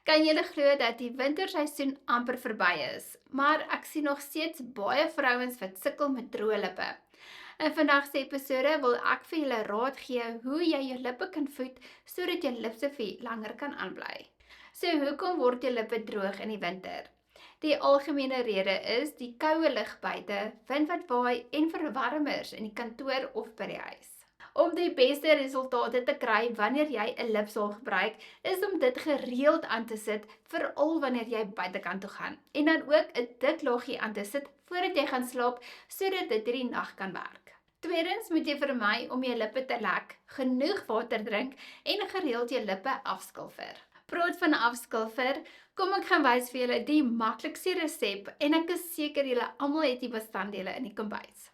Kan julle glo dat die winterseisoen amper verby is, maar ek sien nog steeds baie vrouens wat sukkel met droë lippe. In vandag se episode wil ek vir julle raad gee hoe jy jou lippe kan voed sodat jou lipstifie langer kan aanbly. So hoekom word jou lippe droog in die winter? Die algemene rede is die koue lug buite, wind wat waai en verwarmers in die kantoor of by die huis. Om die beste resultate te kry wanneer jy 'n lipsalf gebruik, is om dit gereeld aan te sit, veral wanneer jy buitekant toe gaan. En dan ook 'n dik laagie aan te sit voordat jy gaan slaap, sodat dit hierdie nag kan werk. Tweedens moet jy vermy om jou lippe te lek, genoeg water drink en gereeld jou lippe afskilfer. Praat van afskilfer, kom ek gaan wys vir julle die maklikste resep en ek is seker julle almal het die bestanddele in die kombuis.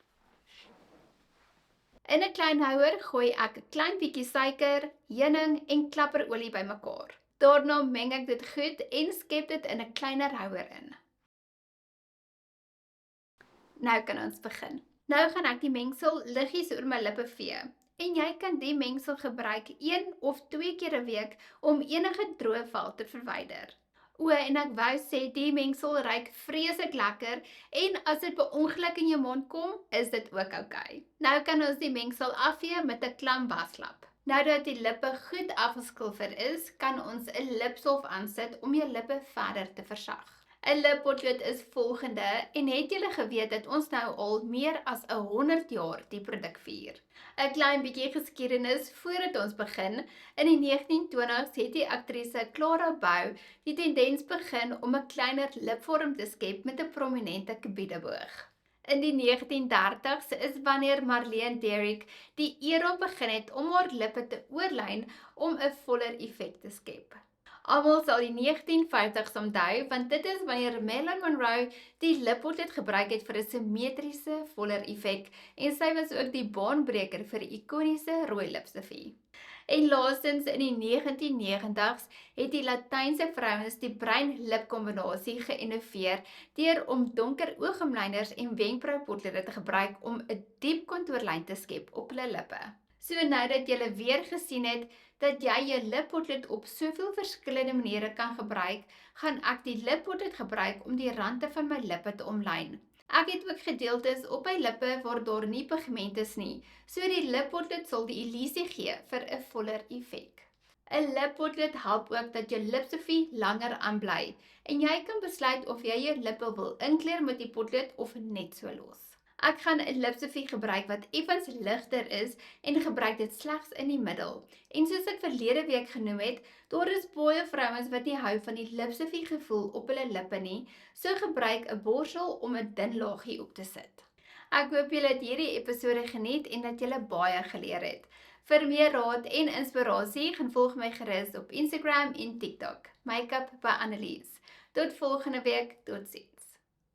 In 'n klein houer gooi ek 'n klein bietjie suiker, heuning en klapperolie bymekaar. Daarna meng ek dit goed en skep dit in 'n kleiner houer in. Nou kan ons begin. Nou gaan ek die mengsel liggies oor my lippe vee. En jy kan die mengsel gebruik 1 of 2 keer 'n week om enige droë vel te verwyder. En ek wou sê die mengsel ruik vreeslik lekker en as dit per ongeluk in jou mond kom, is dit ook oukei. Nou kan ons die mengsel afvee met 'n klam waslap. Nou dat die lippe goed afgeskilfer is, kan ons 'n lipsalf aansit om jou lippe verder te versag. 'n Lippotlood is volgende en het julle geweet dat ons nou al meer as 100 jaar die produk vier? 'n Klein bietjie geskiedenis voordat ons begin. In die 1920s het die aktrise Clara Bow die tendens begin om 'n kleiner lipvorm te skep met 'n prominente kubiedeboog. In die 1930s is wanneer Marlene Dietrich die era begin het om haar lippe te oorlyn om 'n voller effek te skep. Almal sal die 1950s onthou, want dit is wanneer Marilyn Monroe die lippotlood gebruik het vir 'n simmetriese, voller effek en sy was ook die baanbreker vir die ikoniese rooi lipstifie. En laastens in die 1990s het die Latynse vrouens die bruin-lip kombinasie geïnnoveer deur om donker oogemlyners en wenkbroupotloode te gebruik om 'n diep kontourlyn te skep op hulle lippe. So nou dat julle weer gesien het dat jy jou lippotlood op soveel verskillende maniere kan gebruik, gaan ek die lippotlood gebruik om die rande van my lippe te omlyn. Ek het ook gedeeltes op my lippe waar daar nie pigment is nie, so die lippotlood sal die illusie gee vir 'n voller effek. 'n Lippotlood help ook dat jou lipstifie langer aanbly en jy kan besluit of jy jou lippe wil inkleur met die potlood of net so los. Ek gaan 'n lipstifie gebruik wat effens ligter is en gebruik dit slegs in die middel. En soos ek verlede week genoem het, daar is baie vrouens wat nie hou van die lipstifie gevoel op hulle lippe nie, so gebruik 'n borsel om 'n dun laagie op te sit. Ek hoop julle het hierdie episode geniet en dat julle baie geleer het. Vir meer raad en inspirasie, gaan volg my gerus op Instagram en TikTok. Makeup by Annelies. Tot volgende week, totsiens.